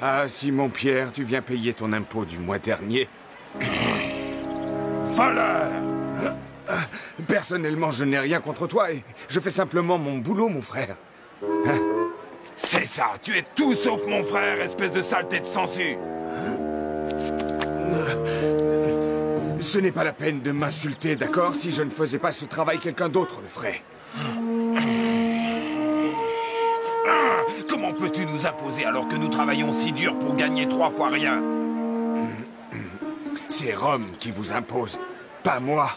Ah, Simon-Pierre, tu viens payer ton impôt du mois dernier. Voleur! Personnellement, je n'ai rien contre toi et je fais simplement mon boulot, mon frère. C'est ça, tu es tout sauf mon frère, espèce de saleté de sangsue. Ce n'est pas la peine de m'insulter, d'accord? Si je ne faisais pas ce travail, quelqu'un d'autre le ferait. Comment peux-tu nous imposer alors que nous travaillons si dur pour gagner 3 fois rien? C'est Rome qui vous impose, pas moi.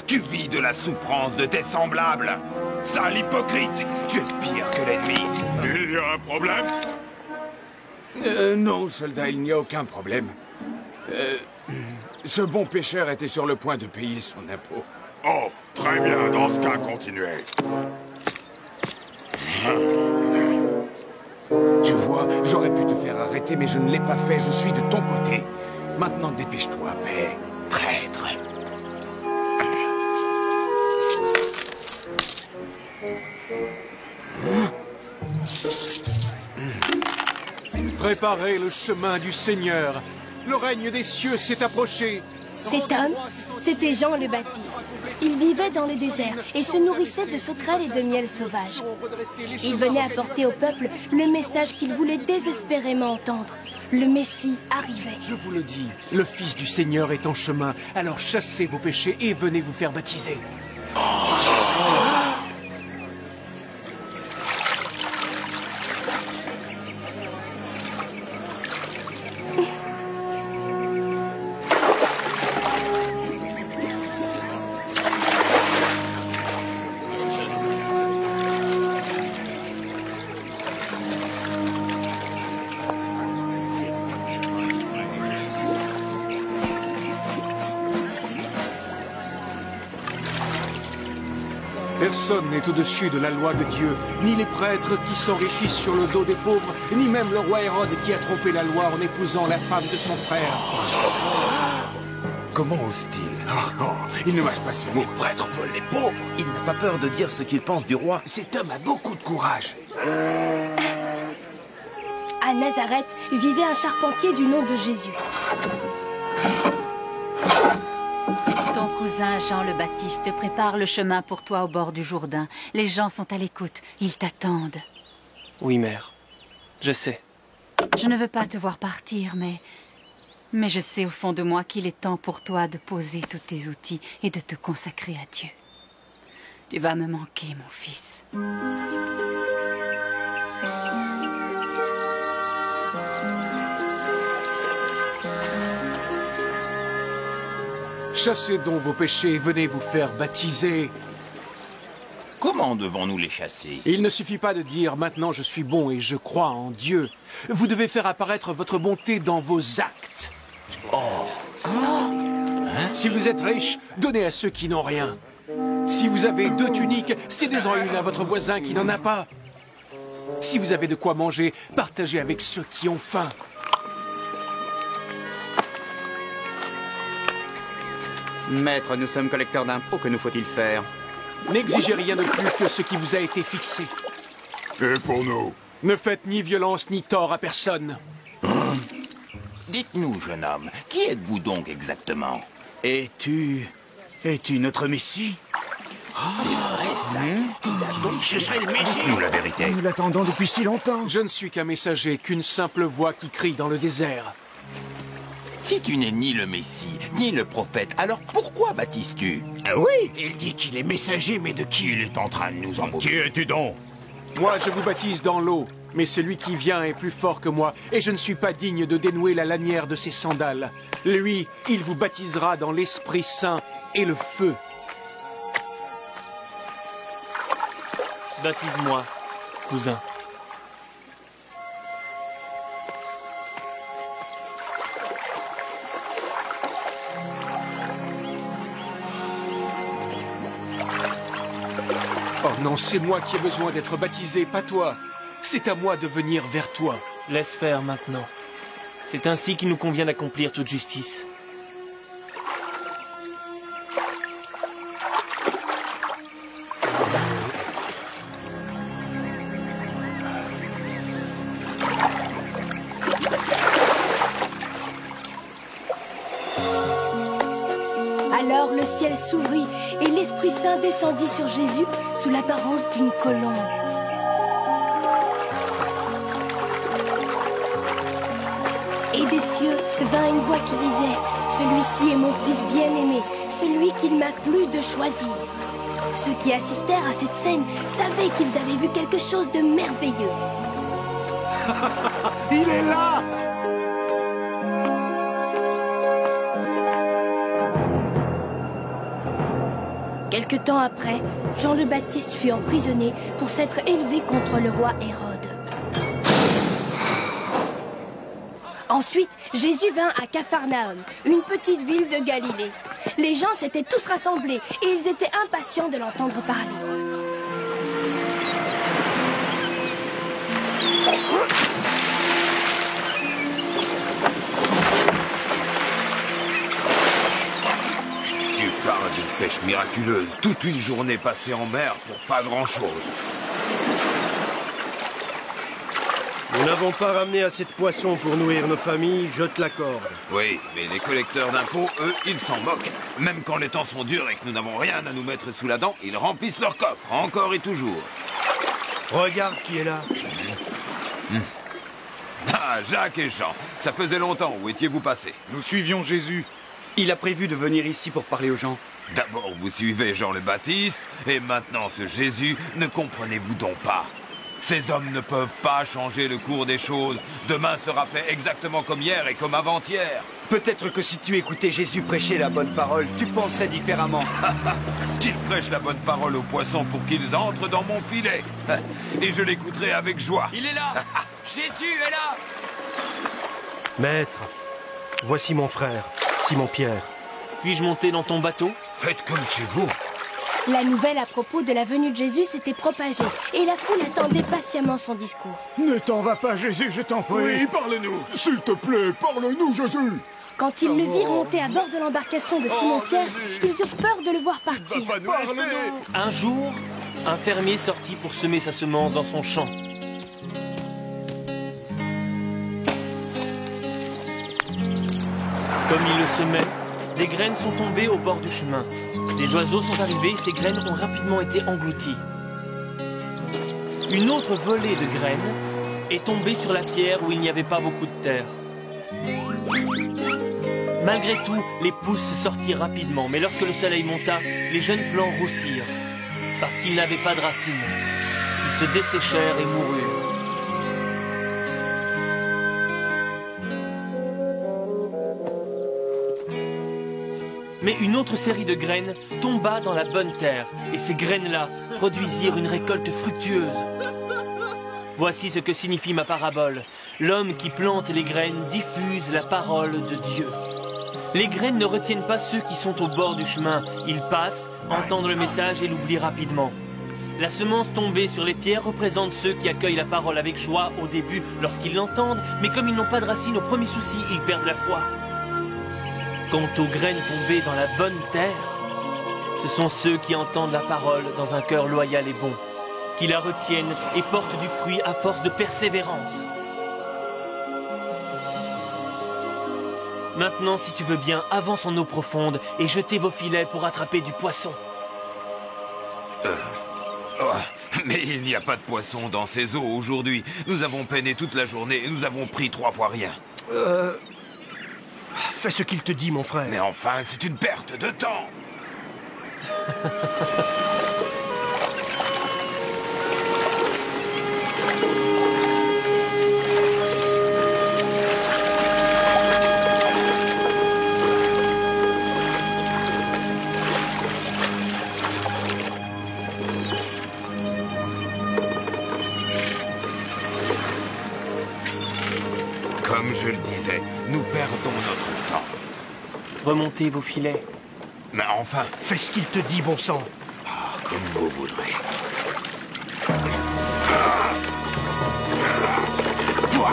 Tu vis de la souffrance de tes semblables. Sale hypocrite, tu es pire que l'ennemi. Il y a un problème? Non, soldat, il n'y a aucun problème. Ce bon pêcheur était sur le point de payer son impôt. Oh, très bien, dans ce cas, continuez. Tu vois, j'aurais pu te faire arrêter, mais je ne l'ai pas fait. Je suis de ton côté. Maintenant, dépêche-toi, paix. Traître. Préparez le chemin du Seigneur. Le règne des cieux s'est approché. Cet homme, c'était Jean le Baptiste. Il vivait dans le désert et se nourrissait de sauterelles et de miel sauvage. Il venait apporter au peuple le message qu'il voulait désespérément entendre. Le Messie arrivait. Je vous le dis, le Fils du Seigneur est en chemin. Alors chassez vos péchés et venez vous faire baptiser. Personne n'est au-dessus de la loi de Dieu, ni les prêtres qui s'enrichissent sur le dos des pauvres, ni même le roi Hérode qui a trompé la loi en épousant la femme de son frère. Comment ose-t-il? Il ne mâche pas ses mots. Les prêtres volent les pauvres. Il n'a pas peur de dire ce qu'il pense du roi. Cet homme a beaucoup de courage. À Nazareth vivait un charpentier du nom de Jésus. Ton cousin Jean le Baptiste prépare le chemin pour toi au bord du Jourdain. Les gens sont à l'écoute, ils t'attendent. Oui, mère. Je sais. Je ne veux pas te voir partir, mais je sais au fond de moi qu'il est temps pour toi de poser tous tes outils et de te consacrer à Dieu. Tu vas me manquer, mon fils. Chassez donc vos péchés et venez vous faire baptiser. Comment devons-nous les chasser? Il ne suffit pas de dire « Maintenant je suis bon et je crois en Dieu ». Vous devez faire apparaître votre bonté dans vos actes. Si vous êtes riche, donnez à ceux qui n'ont rien. Si vous avez 2 tuniques, cédez-en une à votre voisin qui n'en a pas. Si vous avez de quoi manger, partagez avec ceux qui ont faim. Maître, nous sommes collecteurs d'impôts, que nous faut-il faire? N'exigez rien de plus que ce qui vous a été fixé. Et pour nous? Ne faites ni violence ni tort à personne. Dites-nous, jeune homme, qui êtes-vous donc exactement? Es-tu notre Messie? C'est vrai, ça. Qu'est-ce qu'il a donc? Ce serait le Messie. Dites-nous la vérité. Nous l'attendons depuis si longtemps. Je ne suis qu'un messager, qu'une simple voix qui crie dans le désert. Si tu n'es ni le Messie, ni le prophète, alors pourquoi baptises-tu? Oui, il dit qu'il est messager, mais de qui il est en train de nous embaucher? Qui es-tu donc? Moi, je vous baptise dans l'eau, mais celui qui vient est plus fort que moi, et je ne suis pas digne de dénouer la lanière de ses sandales. Lui, il vous baptisera dans l'Esprit Saint et le feu. Baptise-moi, cousin. Oh non, c'est moi qui ai besoin d'être baptisé, pas toi. C'est à moi de venir vers toi. Laisse faire maintenant. C'est ainsi qu'il nous convient d'accomplir toute justice. ciel s'ouvrit et l'Esprit Saint descendit sur Jésus sous l'apparence d'une colombe. Et des cieux vint une voix qui disait « Celui-ci est mon fils bien-aimé, celui qu'il m'a plu de choisir. » Ceux qui assistèrent à cette scène savaient qu'ils avaient vu quelque chose de merveilleux. Il est là! Quelque temps après, Jean le Baptiste fut emprisonné pour s'être élevé contre le roi Hérode. Ensuite, Jésus vint à Capharnaüm, une petite ville de Galilée. Les gens s'étaient tous rassemblés et ils étaient impatients de l'entendre parler. Tu parles d'une pêche miraculeuse, toute une journée passée en mer pour pas grand-chose. Nous n'avons pas ramené assez de poissons pour nourrir nos familles, je te l'accorde. Oui, mais les collecteurs d'impôts, eux, ils s'en moquent. Même quand les temps sont durs et que nous n'avons rien à nous mettre sous la dent, ils remplissent leurs coffres, encore et toujours. Regarde qui est là. Ah, Jacques et Jean, ça faisait longtemps, où étiez-vous passés? Nous suivions Jésus. Il a prévu de venir ici pour parler aux gens. D'abord, vous suivez Jean le Baptiste, et maintenant ce Jésus, ne comprenez-vous donc pas? Ces hommes ne peuvent pas changer le cours des choses. Demain sera fait exactement comme hier et comme avant-hier. Peut-être que si tu écoutais Jésus prêcher la bonne parole, tu penserais différemment. Qu'il prêche la bonne parole aux poissons pour qu'ils entrent dans mon filet. Et je l'écouterai avec joie. Il est là. Jésus est là. Maître, voici mon frère, Simon-Pierre. Puis-je monter dans ton bateau? Faites comme chez vous. La nouvelle à propos de la venue de Jésus s'était propagée et la foule attendait patiemment son discours. Ne t'en va pas, Jésus, je t'en prie. Oui, parle-nous. S'il te plaît, parle-nous, Jésus. Quand ils le virent monter à bord de l'embarcation de Simon-Pierre, ils eurent peur de le voir partir. Un jour, un fermier sortit pour semer sa semence dans son champ. Comme il le semait, des graines sont tombées au bord du chemin. Les oiseaux sont arrivés et ces graines ont rapidement été englouties. Une autre volée de graines est tombée sur la pierre où il n'y avait pas beaucoup de terre. Malgré tout, les pousses sortirent rapidement, mais lorsque le soleil monta, les jeunes plants roussirent, parce qu'ils n'avaient pas de racines. Ils se desséchèrent et moururent. Mais une autre série de graines tomba dans la bonne terre, et ces graines-là produisirent une récolte fructueuse. Voici ce que signifie ma parabole. L'homme qui plante les graines diffuse la parole de Dieu. Les graines ne retiennent pas ceux qui sont au bord du chemin. Ils passent, entendent le message et l'oublient rapidement. La semence tombée sur les pierres représente ceux qui accueillent la parole avec joie au début lorsqu'ils l'entendent, mais comme ils n'ont pas de racines au premier souci, ils perdent la foi. Quant aux graines tombées dans la bonne terre, ce sont ceux qui entendent la parole dans un cœur loyal et bon, qui la retiennent et portent du fruit à force de persévérance. Maintenant, si tu veux bien, avance en eau profonde et jetez vos filets pour attraper du poisson. Mais il n'y a pas de poisson dans ces eaux aujourd'hui. Nous avons peiné toute la journée et nous avons pris 3 fois rien. Fais ce qu'il te dit, mon frère. Mais enfin, c'est une perte de temps. Comme je le disais, nous perdons notre temps. Remontez vos filets. Mais enfin... Fais ce qu'il te dit, bon sang. Comme vous voudrez. Toi,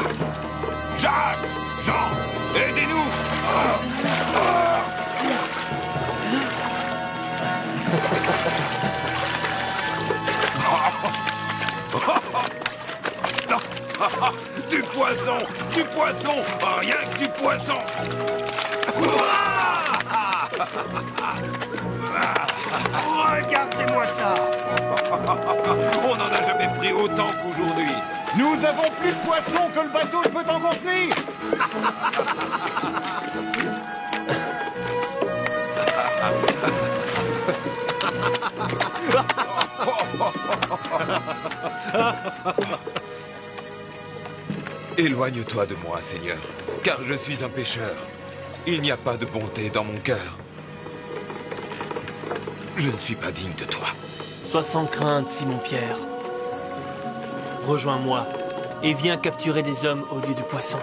Jacques, Jean, aidez-nous. Du poisson, du poisson, rien que du poisson. Regardez-moi ça! On n'en a jamais pris autant qu'aujourd'hui. Nous avons plus de poissons que le bateau ne peut en contenir. Éloigne-toi de moi, Seigneur, car je suis un pécheur. Il n'y a pas de bonté dans mon cœur. Je ne suis pas digne de toi. Sois sans crainte, Simon-Pierre. Rejoins-moi et viens capturer des hommes au lieu de poissons.